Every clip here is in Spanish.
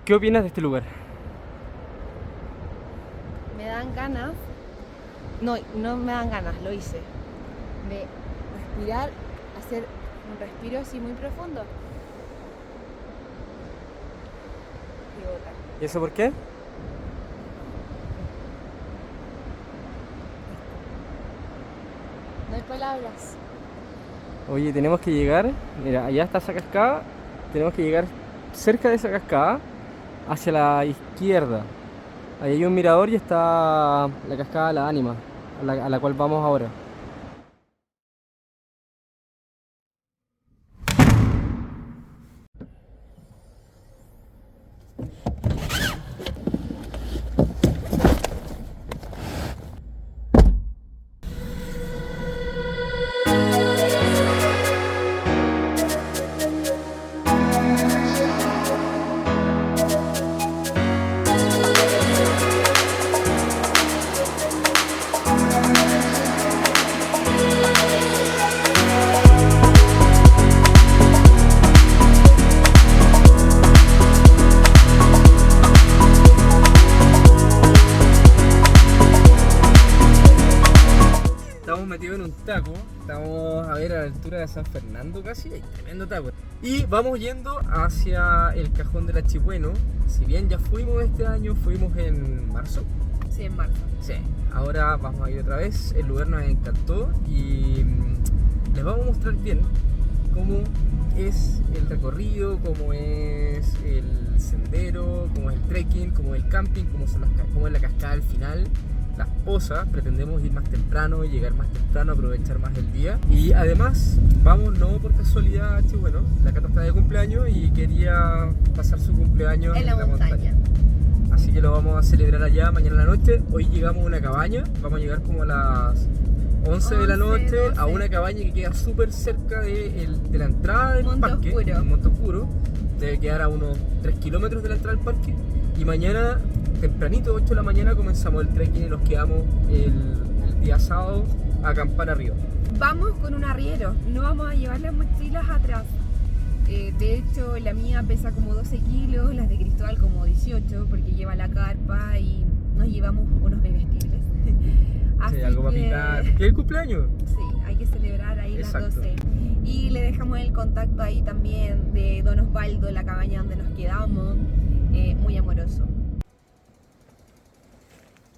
¿Qué opinas de este lugar? Me dan ganas, no me dan ganas, lo hice, de respirar, hacer un respiro así muy profundo y botar. ¿Y eso por qué? No hay palabras. Oye, tenemos que llegar, mira, allá está esa cascada, tenemos que llegar cerca de esa cascada, hacia la izquierda. Ahí hay un mirador y está la cascada La Ánima, a la cual vamos ahora. Estamos metidos en un taco, estamos a ver a la altura de San Fernando casi, hay tremendo taco. Y vamos yendo hacia el Cajón del Achigüeno. Si bien ya fuimos este año, fuimos en marzo. Sí, en marzo. Sí, ahora vamos a ir otra vez, el lugar nos encantó y les vamos a mostrar bien cómo es el recorrido, cómo es el sendero, cómo es el trekking, cómo es el camping, cómo es la cascada al final. Las pozas, pretendemos ir más temprano, llegar más temprano, aprovechar más el día. Y además, vamos no por casualidad a Achigüeno, la Cata está de cumpleaños y quería pasar su cumpleaños En la montaña. Así que lo vamos a celebrar allá mañana en la noche. Hoy llegamos a una cabaña, vamos a llegar como a las 11 de la noche 12. a una cabaña que queda súper cerca de la entrada del Monte parque, Oscuro. en Monte Oscuro. Debe quedar a unos 3 kilómetros de la entrada del parque. Y mañana, tempranito, 8 de la mañana, comenzamos el trekking y nos quedamos el día sábado a acampar arriba. Vamos con un arriero, no vamos a llevar las mochilas atrás. De hecho, la mía pesa como 12 kilos, las de Cristóbal como 18, porque lleva la carpa y nos llevamos unos bebestibles. Sí, algo para picar. ¿Qué es el cumpleaños? Sí, hay que celebrar ahí Exacto. las 12. Y le dejamos el contacto ahí también de Don Osvaldo, la cabaña donde nos quedamos, muy amoroso.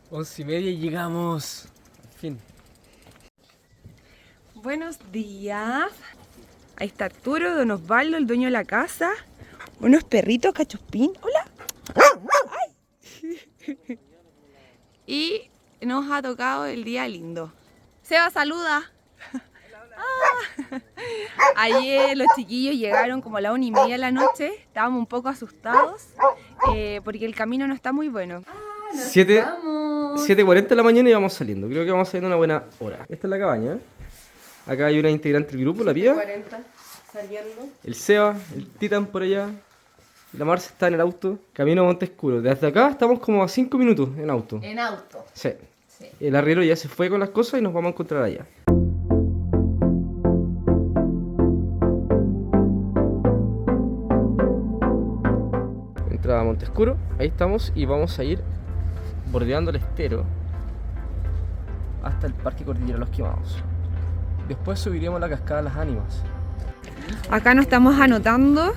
11:30 y llegamos. En fin. Buenos días. Ahí está Arturo, Don Osvaldo, el dueño de la casa. Unos perritos, cachuspín. Hola. Ay. Y nos ha tocado el día lindo. Seba, saluda. Ayer los chiquillos llegaron como a la 1:30 de la noche. Estábamos un poco asustados porque el camino no está muy bueno. 7:40 de la mañana y vamos saliendo. Creo que vamos saliendo una buena hora. Esta es la cabaña. Acá hay una integrante del grupo, la Pía, 40 saliendo. el Seba, el Titan por allá. La Marce está en el auto. Camino a Monte Oscuro. Desde acá estamos como a 5 minutos en auto. En auto. Sí. Sí. El arriero ya se fue con las cosas y nos vamos a encontrar allá. Entrada a Monte Oscuro. Ahí estamos y vamos a ir bordeando el estero hasta el Parque Cordillera Los Quemados. Después subiremos la cascada Las Ánimas. Acá nos estamos anotando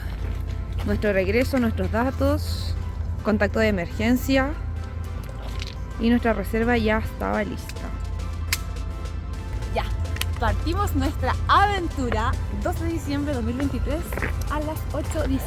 nuestro regreso, nuestros datos, contacto de emergencia y nuestra reserva ya estaba lista. Ya, partimos nuestra aventura 12 de diciembre de 2023 a las 8:17.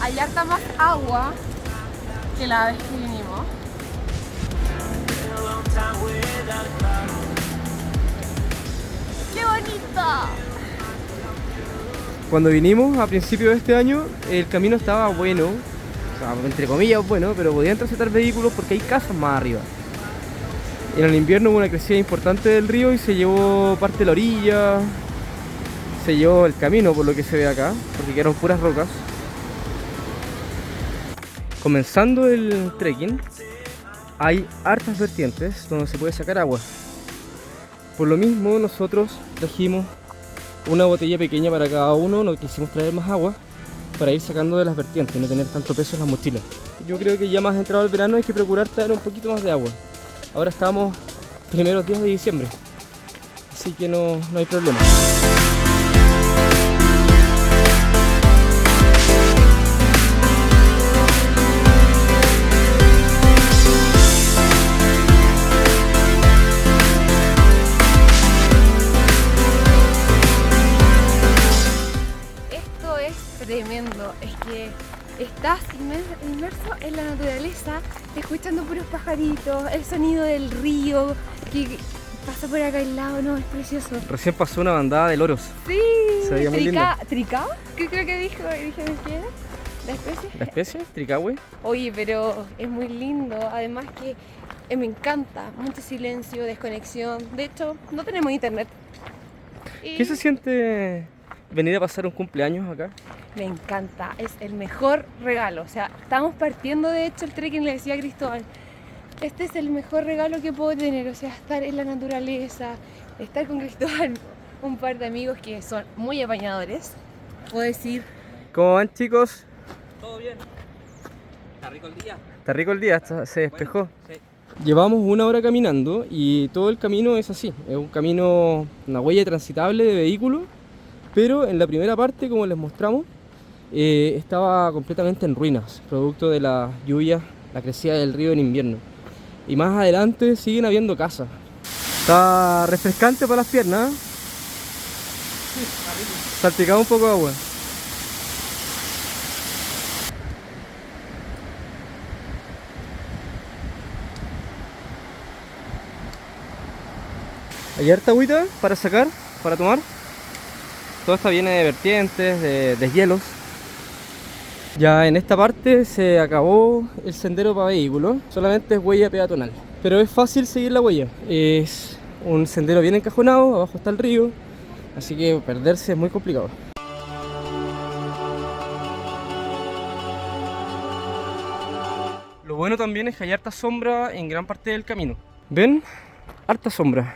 Hay harta más agua que la vez que vinimos. ¡Qué bonito! Cuando vinimos a principios de este año, el camino estaba bueno, o sea, entre comillas bueno, pero podían transitar vehículos porque hay casas más arriba. En el invierno hubo una crecida importante del río y se llevó parte de la orilla, se llevó el camino por lo que se ve acá, porque quedaron puras rocas. Comenzando el trekking, hay hartas vertientes donde se puede sacar agua. Por lo mismo nosotros trajimos una botella pequeña para cada uno, no quisimos traer más agua para ir sacando de las vertientes y no tener tanto peso en las mochilas. Yo creo que ya más entrado el verano hay que procurar traer un poquito más de agua. Ahora estamos primeros días de diciembre, así que no hay problema. Tremendo, es que estás inmerso en la naturaleza, escuchando puros pajaritos, el sonido del río que pasa por acá al lado, no, es precioso. Recién pasó una bandada de loros. Sí, se veía muy lindo. ¿Tricao? ¿Qué creo que dije qué era? ¿La especie? ¿La especie? ¿Tricahue? Oye, pero es muy lindo, además que me encanta, mucho silencio, desconexión, de hecho no tenemos internet. ¿Qué se siente venir a pasar un cumpleaños acá? Me encanta, es el mejor regalo. O sea, estamos partiendo de hecho el trekking, le decía a Cristóbal. Este es el mejor regalo que puedo tener, o sea, estar en la naturaleza, estar con Cristóbal, un par de amigos que son muy apañadores. Puedo decir. ¿Cómo van, chicos? Todo bien. ¿Está rico el día? Está rico el día, se despejó. Bueno, sí. Llevamos 1 hora caminando y todo el camino es así. Es un camino, una huella transitable de vehículos, pero en la primera parte, como les mostramos, estaba completamente en ruinas, producto de la lluvia, la crecida del río en invierno. Y más adelante siguen habiendo casas. Está refrescante para las piernas, ¿eh? Salpicado un poco de agua. Hay harta agüita para sacar, para tomar. Todo esto viene de vertientes, de deshielos. Ya en esta parte se acabó el sendero para vehículos, solamente es huella peatonal. Pero es fácil seguir la huella, es un sendero bien encajonado, abajo está el río, así que perderse es muy complicado. Lo bueno también es que hay harta sombra en gran parte del camino. ¿Ven? Harta sombra.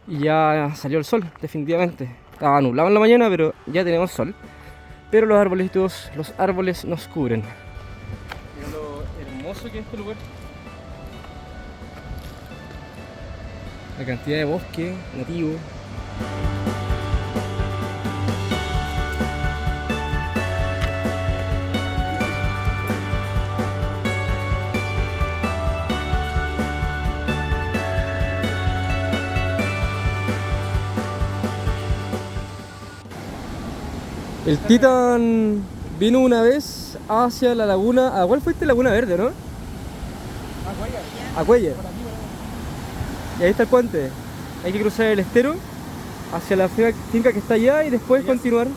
Y ya salió el sol, definitivamente. Estaba nublado en la mañana, pero ya tenemos sol. Pero los árboles nos cubren. Mira lo hermoso que es este lugar. La cantidad de bosque nativo. El Titan vino una vez hacia la laguna. ¿A cuál fuiste? Laguna Verde, ¿no? A Cuellar. Y ahí está el puente. Hay que cruzar el estero hacia la finca que está allá y después continuar.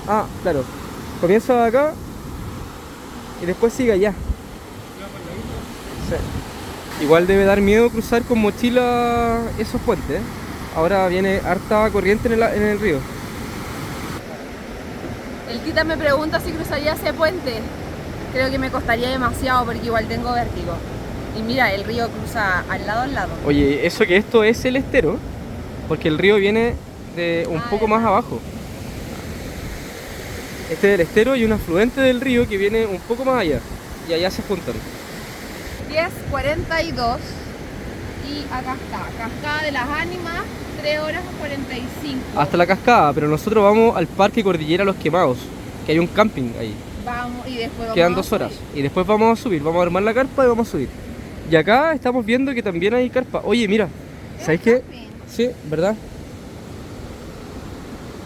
Ah, claro. Comienza acá y después sigue allá. Sí. Igual debe dar miedo cruzar con mochila esos puentes. Ahora viene harta corriente en el río. El Tita me pregunta si cruzaría ese puente. Creo que me costaría demasiado porque igual tengo vértigo. Y mira, el río cruza al lado. Oye, eso que esto es el estero, porque el río viene de un poco más abajo. Este es el estero y un afluente del río que viene un poco más allá. Y allá se juntan. 10:42 y acá está, Cascada de las Ánimas, 3 horas 45. Hasta la cascada, pero nosotros vamos al Parque Cordillera Los Quemados, que hay un camping ahí. Vamos y después vamos. Quedan 2 horas y después vamos a subir, vamos a armar la carpa y vamos a subir. Y acá estamos viendo que también hay carpa. Oye, mira, ¿sabes qué? Sí, ¿verdad?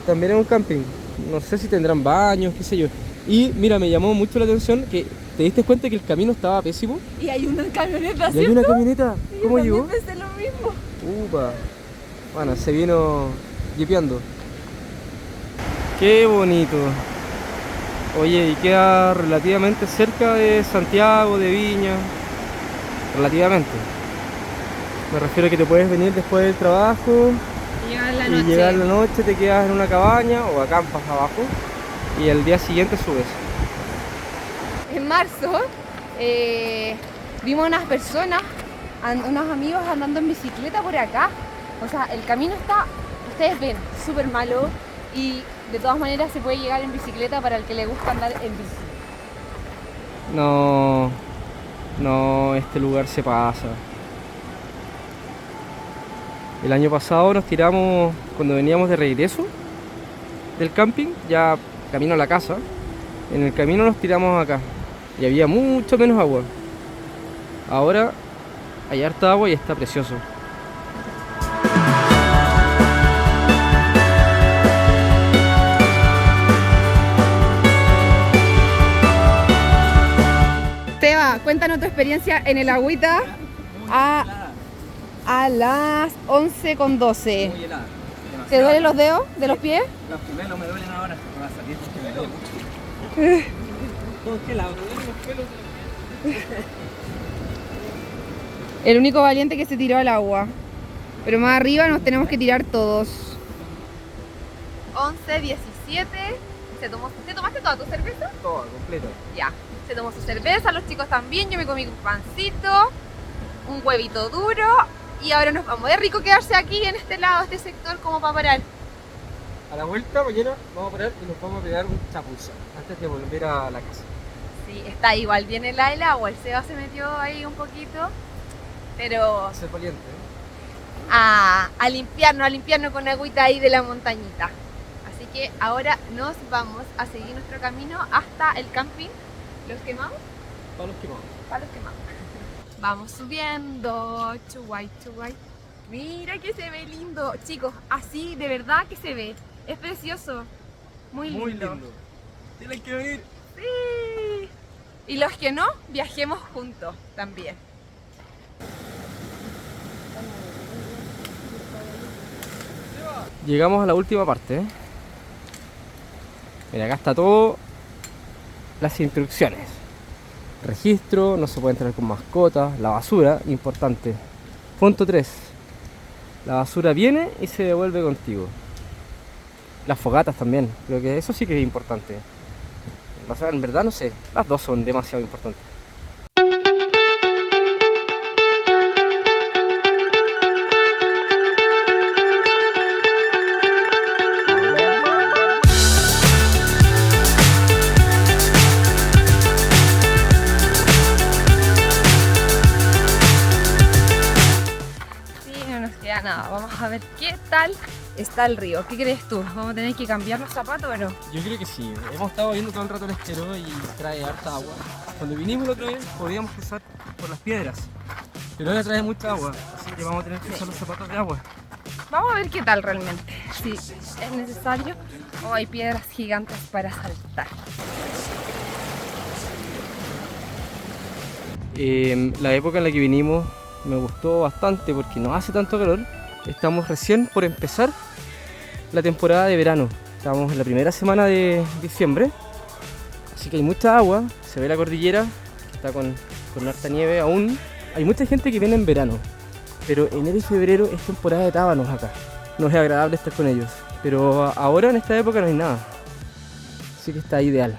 También es un camping. No sé si tendrán baños, qué sé yo. Y mira, me llamó mucho la atención que te diste cuenta que el camino estaba pésimo. Y hay una camioneta, ¿Y hay una camioneta? ¿Cómo llegó? Yo pensé lo mismo. Upa. Bueno, se vino jipeando. Qué bonito. Oye, y queda relativamente cerca de Santiago, de Viña. Relativamente. Me refiero a que te puedes venir después del trabajo. Llegar a la la Y noche. llegar la noche, te quedas en una cabaña o acampas abajo y el día siguiente subes. En marzo vimos unas personas, unos amigos andando en bicicleta por acá. O sea, el camino está, ustedes ven, súper malo y de todas maneras se puede llegar en bicicleta para el que le gusta andar en bici. No, este lugar se pasa. El año pasado nos tiramos, cuando veníamos de regreso del camping, ya camino a la casa, en el camino nos tiramos acá y había mucho menos agua. Ahora hay harta agua y está precioso. Seba, cuéntanos tu experiencia en el agüita a las 11:12. Muy helada. ¿Te duelen los dedos de los pies? Los gemelos me duelen ahora. Me va a salir porque me duele mucho. Congelado, me duelen los pelos de los pies. El único valiente que se tiró al agua. Pero más arriba nos tenemos que tirar todos. 11:17. ¿Te tomaste toda tu cerveza? Todo, completo. Ya. Se tomó su cerveza, los chicos también. Yo me comí un pancito, un huevito duro. Y ahora nos vamos. Es rico quedarse aquí en este lado, este sector, como para parar. A la vuelta mañana vamos a parar y nos vamos a pegar un chapuzón antes de volver a la casa. Sí, está igual bien helada el agua. El Seba se metió ahí un poquito. Pero Ser valiente, ¿eh? a limpiarnos con agüita ahí de la montañita. Así que ahora nos vamos a seguir nuestro camino hasta el camping. ¿Los quemamos? Para los quemados. Para los quemamos. Vamos subiendo. Chuguay, chuguay. Mira que se ve lindo. Chicos, así de verdad que se ve. Es precioso. Muy lindo. Muy lindo. Tienen que venir. Sí. Y los que no, viajemos juntos también. Llegamos a la última parte, ¿eh? Mira, acá está todo. Las instrucciones. Registro, no se puede entrar con mascotas. La basura, importante. Punto 3. La basura viene y se devuelve contigo. Las fogatas también, creo que eso sí que es importante. O sea, en verdad no sé, las dos son demasiado importantes. Nada, vamos a ver qué tal está el río. ¿Qué crees tú? ¿Vamos a tener que cambiar los zapatos o no? Yo creo que sí, hemos estado viendo todo el rato el estero y trae harta agua. Cuando vinimos la otra vez podíamos cruzar por las piedras, pero ahora trae mucha agua, así que vamos a tener que usar los zapatos de agua. Vamos a ver qué tal realmente, si es necesario o hay piedras gigantes para saltar. La época en la que vinimos me gustó bastante porque no hace tanto calor. Estamos recién por empezar la temporada de verano. Estamos en la primera semana de diciembre, así que hay mucha agua. Se ve la cordillera, que está con harta nieve aún. Hay mucha gente que viene en verano, pero enero y febrero es temporada de tábanos acá. No es agradable estar con ellos, pero ahora en esta época no hay nada, así que está ideal.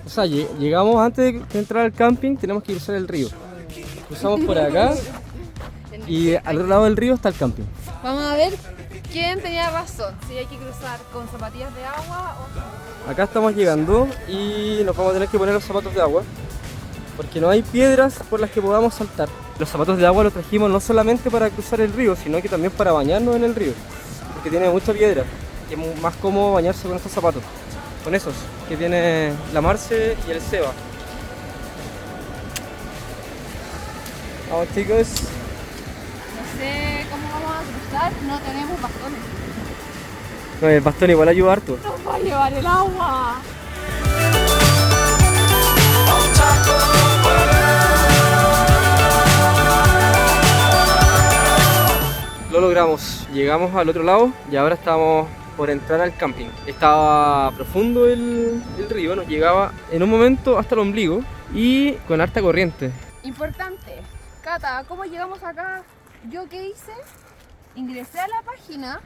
O sea, llegamos antes de entrar al camping, tenemos que cruzar el río. Cruzamos por acá y al otro lado del río está el camping. Vamos a ver quién tenía razón, si hay que cruzar con zapatillas de agua o... Acá estamos llegando y nos vamos a tener que poner los zapatos de agua porque no hay piedras por las que podamos saltar. Los zapatos de agua los trajimos no solamente para cruzar el río, sino que también para bañarnos en el río, porque tiene mucha piedra y es más cómodo bañarse con estos zapatos, con esos que tiene la Marce y el Seba. Vamos, chicos. No sé cómo vamos a cruzar, no tenemos bastones. No, el bastón igual ayuda harto. ¡Nos va a llevar el agua! Lo logramos, llegamos al otro lado y ahora estamos por entrar al camping. Estaba profundo el río, nos llegaba en un momento hasta el ombligo y con harta corriente. Importante, Cata, ¿cómo llegamos acá? ¿Yo qué hice? ingresé a la página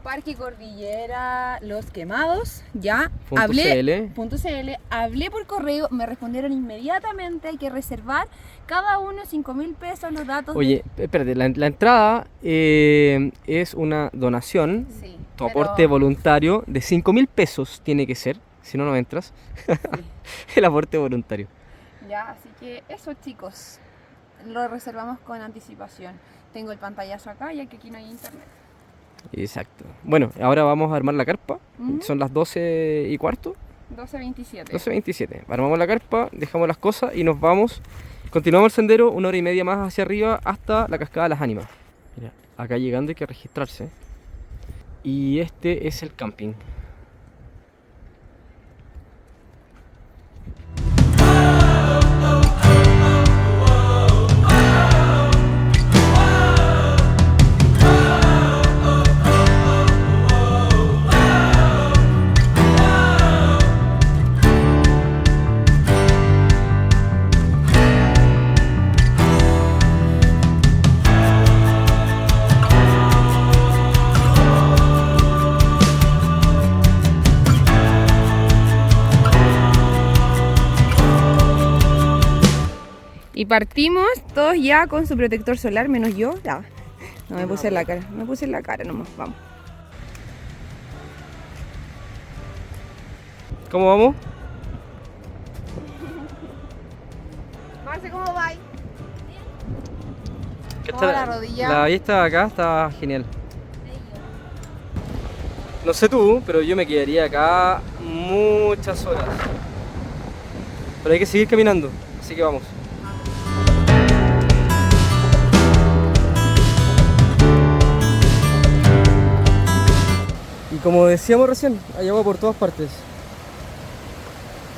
Parque Cordillera Los Quemados, ya, .cl. hablé por correo, me respondieron inmediatamente, hay que reservar cada uno 5.000 pesos los datos. Oye, espérate, la entrada es una donación, Sí, tu aporte voluntario de 5.000 pesos tiene que ser, si no, no entras. Sí. El aporte voluntario. Ya, así que eso, chicos, lo reservamos con anticipación. Tengo el pantallazo acá, ya que aquí no hay internet. Exacto. Bueno, ahora vamos a armar la carpa. Ujú. Son las 12:15. 12:27. 12:27. Armamos la carpa, dejamos las cosas y nos vamos. Continuamos el sendero 1 hora y media más hacia arriba hasta la cascada de las ánimas. Mira, acá llegando hay que registrarse. Y este es el camping. Y partimos todos ya con su protector solar, menos yo. Ya. No me puse en la cara, me puse en la cara nomás, vamos. ¿Cómo vamos? Marce, ¿cómo va? ¿Qué ¿Cómo va la rodilla? La vista de acá está genial. No sé tú, pero yo me quedaría acá muchas horas. Pero hay que seguir caminando, así que vamos. Y como decíamos recién, hay agua por todas partes.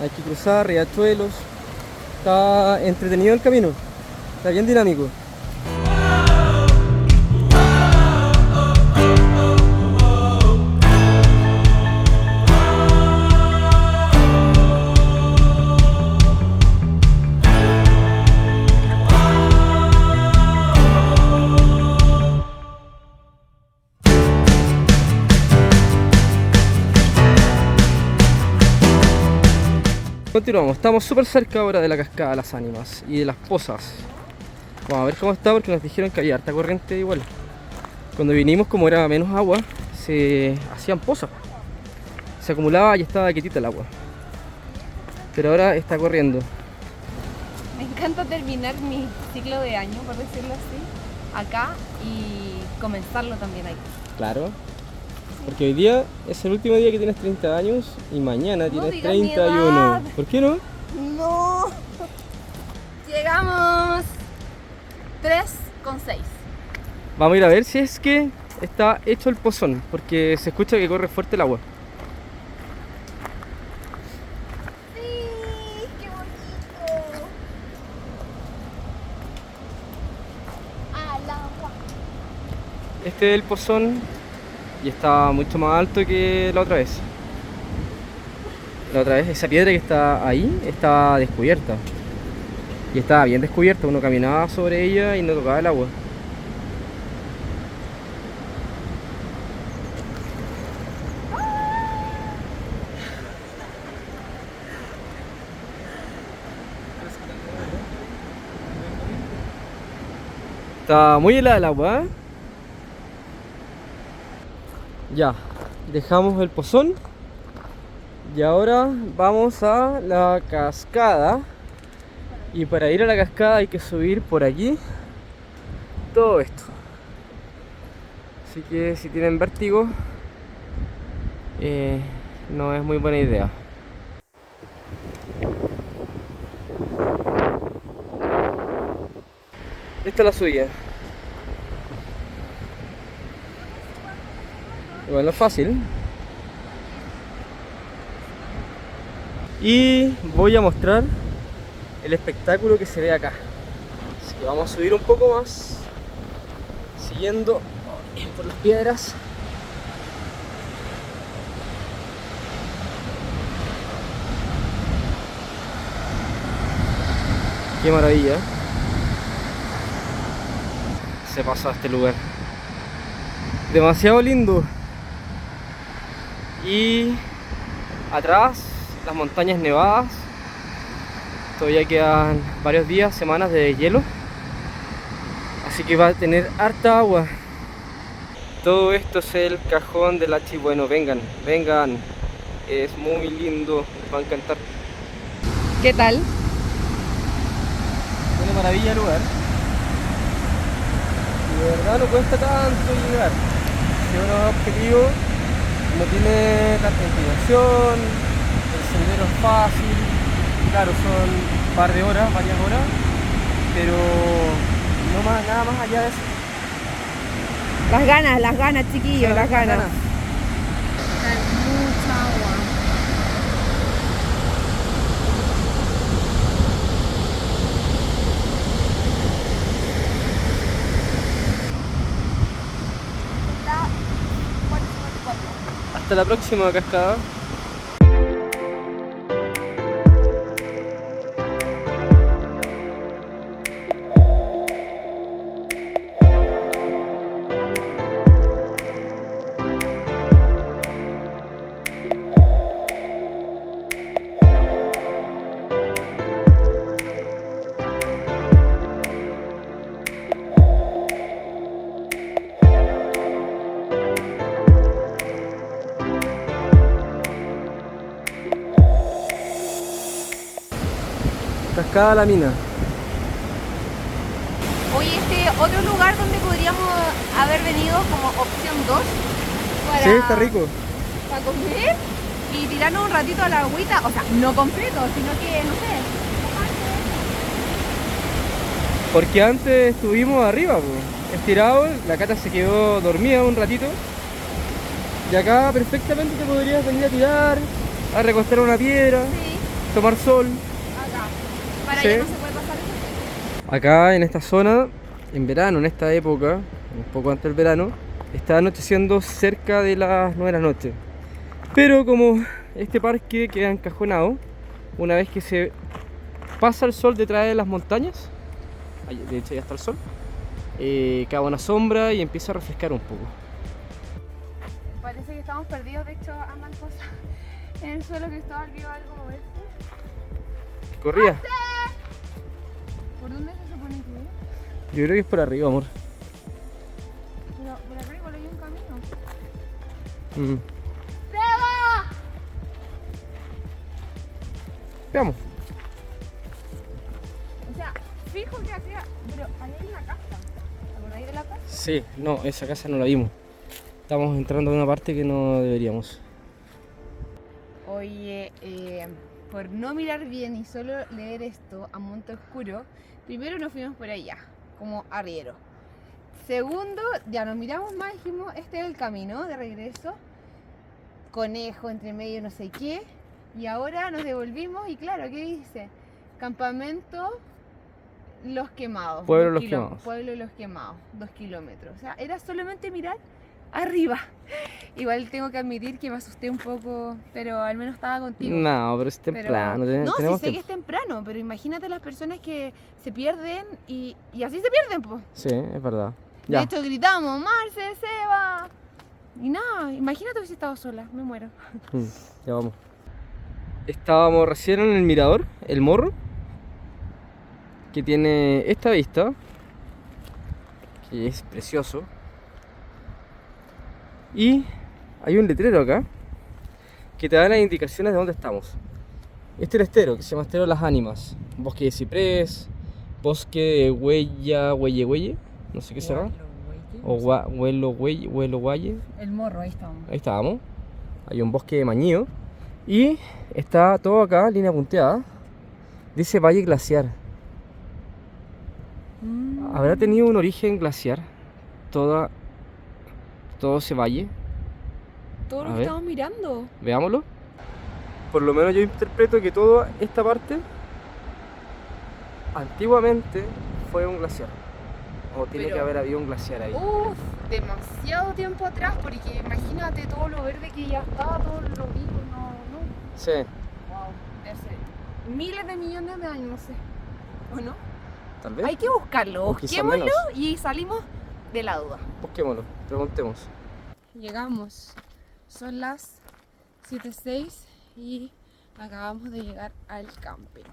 Hay que cruzar riachuelos. Está entretenido el camino. Está bien dinámico. Continuamos, estamos súper cerca ahora de la cascada de las ánimas y de las pozas. Vamos a ver cómo está porque nos dijeron que había harta corriente igual. Cuando vinimos, como era menos agua, se hacían pozas. Se acumulaba y estaba quietita el agua. Pero ahora está corriendo. Me encanta terminar mi ciclo de año, por decirlo así, acá y comenzarlo también ahí. Claro. Porque hoy día es el último día que tienes 30 años y mañana tienes digas mi 31. edad. ¿Por qué no? No. Llegamos 3:06. Vamos a ir a ver si es que está hecho el pozón, porque se escucha que corre fuerte el agua. Sí, qué bonito. Al agua. Este es el pozón y está mucho más alto que la otra vez. La otra vez esa piedra que está ahí estaba descubierta. Y estaba bien descubierta, uno caminaba sobre ella y no tocaba el agua. Está muy helada el agua, ¿eh? Ya, dejamos el pozón y ahora vamos a la cascada. Y para ir a la cascada hay que subir por aquí todo esto. Así que si tienen vértigo, no es muy buena idea. Esta es la subida. Igual no es fácil. Y voy a mostrar el espectáculo que se ve acá. Así que vamos a subir un poco más, siguiendo por las piedras. Qué maravilla. Se pasó a este lugar. Demasiado lindo. Y atrás las montañas nevadas. Todavía quedan varios días, semanas de hielo. Así que va a tener harta agua. Todo esto es el cajón del Hachi. Bueno, vengan, vengan. Es muy lindo, les va a encantar. ¿Qué tal? Una maravilla el lugar. Y de verdad no cuesta tanto llegar. Si uno es objetivo, no tiene tanta inclinación, el sendero es fácil. Claro, son un par de horas, varias horas, pero no más, nada más allá de eso. Las ganas, chiquillos, las ganas. Hay mucha agua. Hasta la próxima cascada. Cascada La Mina. Oye, otro lugar donde podríamos haber venido como opción 2 para, Sí, está rico. para comer y tirarnos un ratito a la agüita, o sea, no completo, sino que, no sé. Porque antes estuvimos arriba, pues, estirados, la Cata se quedó dormida un ratito. Y acá perfectamente te podrías venir a tirar, a recostar una piedra, Sí, tomar sol. acá. Para Sí. allá no se puede pasar eso. Acá en esta zona, en verano, en esta época, un poco antes del verano, está anocheciendo cerca de las 9 de la noche. Pero como este parque queda encajonado, una vez que se pasa el sol detrás de las montañas, ahí, de hecho ya está el sol, cae una sombra y empieza a refrescar un poco. Parece que estamos perdidos, de hecho, andan cosas en el suelo. Cristóbal vio algo moverse. Corría. ¿Por dónde se supone que es? Yo creo que es por arriba, amor. Pero por acá igual hay un camino. Mm. ¡Seba! Veamos. O sea, fijo que hacía. Pero ahí hay una casa. ¿Te acordáis de la casa? Sí, no, esa casa no la vimos. Estamos entrando a una parte que no deberíamos. Oye, por no mirar bien y solo leer esto a monte oscuro, primero nos fuimos por allá, como arriero. Segundo, ya nos miramos más y dijimos, este es el camino de regreso. Conejo entre medio, no sé qué. Y ahora nos devolvimos y claro, ¿qué dice? Campamento Los Quemados. Pueblo 2 Los Quemados. Pueblo Los Quemados, 2 kilómetros. O sea, era solamente mirar arriba. Igual tengo que admitir que me asusté un poco, pero al menos estaba contigo. No, pero es Pero- temprano. no, sí tenemos sé que tiempo. es temprano, pero imagínate las personas que se pierden y así se pierden, pues. Sí, es verdad. De Ya. hecho gritamos, Marce, Seba. Y nada, imagínate hubiese estado sola, me muero. Ya vamos. Estábamos recién en el mirador, el morro, que tiene esta vista, que es precioso. Y hay un letrero acá que te da las indicaciones de dónde estamos. Este es el estero, que se llama Estero Las Ánimas. Bosque de ciprés, bosque de huelle, no sé qué será. O huelo guaye. El morro, ahí estamos. Ahí estábamos. Hay un bosque de mañío. Y está todo acá, línea punteada. Dice Valle Glaciar. ¿Habrá tenido un origen glaciar todo ese valle? Todo A lo que ver. estamos mirando. Veámoslo. Por lo menos yo interpreto que toda esta parte antiguamente fue un glaciar. O tiene Pero- que haber habido un glaciar ahí. Uf, demasiado tiempo atrás, porque imagínate todo lo verde que ya estaba, todo lo vivo, no. Sí, Wow, hace miles de millones de años, no sé. ¿O no? tal vez. Hay que buscarlo, O quizá busquémoslo menos. y salimos de la duda. Busquémoslo, preguntemos. llegamos. Son las 7:06 y acabamos de llegar al camping.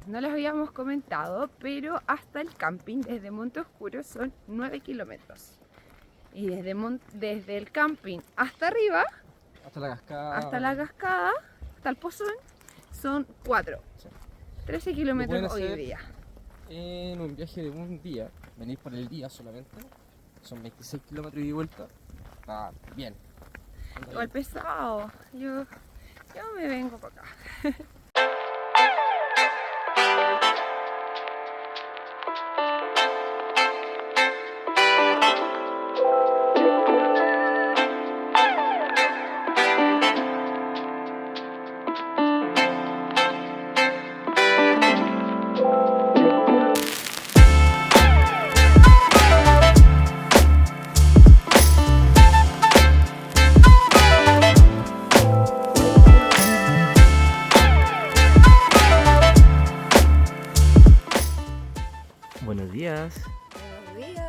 No les habíamos comentado, pero hasta el camping desde Monte Oscuro son 9 kilómetros. Y desde el camping hasta arriba, Hasta la cascada. hasta el pozón, son 4. Sí. 13 Lo kilómetros pueden hoy hacer día. En un viaje de un día, venir por el día solamente, son 26 kilómetros y vuelta. Está bien. Igual pesado. Yo me vengo para acá. Buenos días. Buenos días.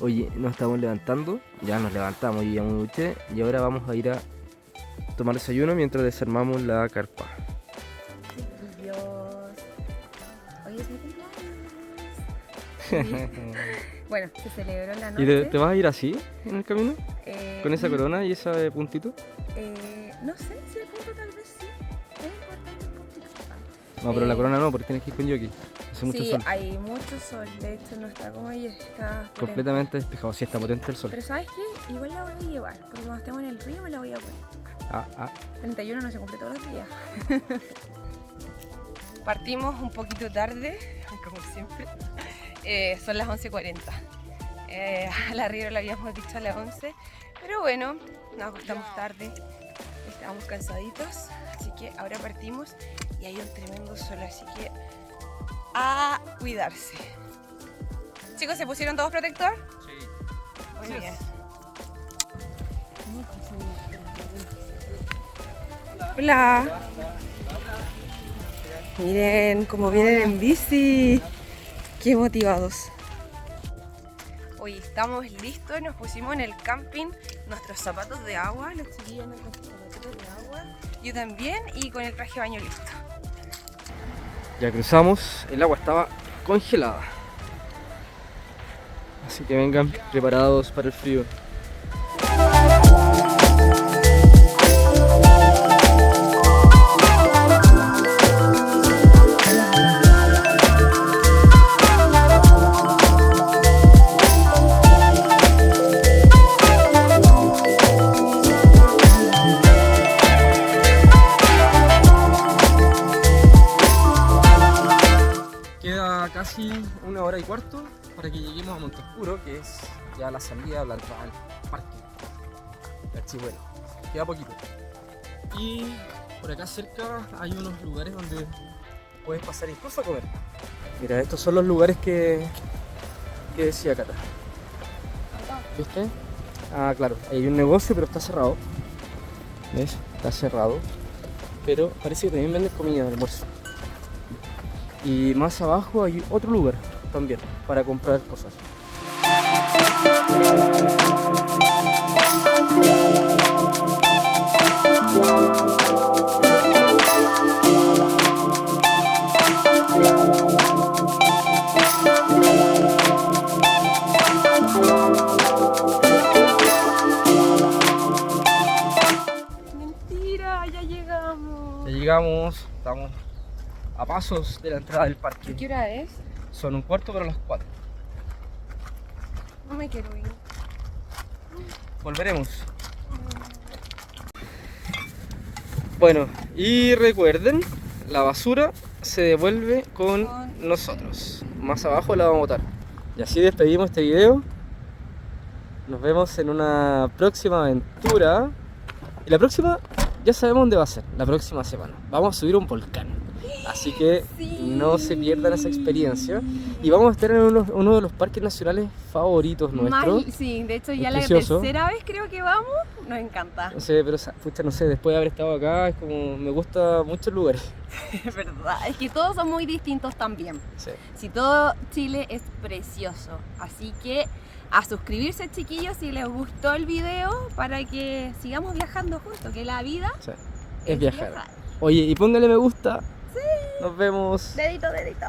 Oye, nos estamos levantando, ya nos levantamos y ya me duché y ahora vamos a ir a tomar desayuno mientras desarmamos la carpa. Dios. Hoy es mi cumpleaños. Bueno, se celebró la noche. ¿Y te vas a ir así en el camino? ¿Con esa no, corona y ese puntito? no sé si el punto tal vez sí. Es importante el puntito. No, pero la corona no, porque tienes que ir con jockey. Hace mucho Sí, sol. hay mucho sol. De hecho, no está como ella, está Completamente despejado, sí está potente el sol. Pero ¿sabes qué? Igual la voy a llevar, porque cuando estemos en el río me la voy a poner. Ah, 31 no se cumple todos los días. Partimos un poquito tarde, como siempre. Son las 11:40. A la Río le habíamos dicho a las 11. Pero bueno, nos acostamos tarde. Estábamos cansaditos. Así que ahora partimos y hay un tremendo sol. Así que a cuidarse. Chicos, ¿se pusieron todos protector? Sí. Muy bien. Hola. Miren cómo vienen en bici. Qué motivados. Hoy estamos listos, nos pusimos en el camping nuestros zapatos de agua. Los chiquillos andan con sus zapatos de agua. Yo también y con el traje de baño listo. Ya cruzamos, el agua estaba congelada. Así que vengan preparados para el frío. Queda casi 1 hora y cuarto para que lleguemos a Monte Oscuro, que es ya la salida, la entrada al parque de Archibuelo. Queda poquito. Y por acá cerca hay unos lugares donde puedes pasar incluso a comer. Mira, estos son los lugares que decía Cata. ¿Viste? Ah, claro, hay un negocio pero está cerrado. ¿Ves? Está cerrado. Pero parece que también venden comida de almuerzo. Y más abajo hay otro lugar también para comprar cosas. Mentira, ya llegamos. Ya llegamos, estamos a pasos de la entrada del parque. ¿Qué hora es? Son 1/4 para las 4. No me quiero ir. Volveremos. Bueno, y recuerden, la basura se devuelve con nosotros. Más abajo la vamos a botar. Y así despedimos este video. Nos vemos en una próxima aventura. Y la próxima, ya sabemos dónde va a ser. La próxima semana. Vamos a subir un volcán. Así que Sí. no se pierdan esa experiencia. Y vamos a estar en uno de los parques nacionales favoritos nuestros. Sí, de hecho ya Es la precioso. tercera vez creo que vamos. Nos encanta. No sé, pero pucha, no sé, después de haber estado acá, es como me gusta muchos lugares. Es verdad. Es que todos son muy distintos también. Sí. Si todo Chile es precioso. Así que a suscribirse, chiquillos, si les gustó el video, para que sigamos viajando juntos, que la vida Sí, es viajar. Oye, y póngale me gusta. Sí. Nos vemos. Dedito, dedito.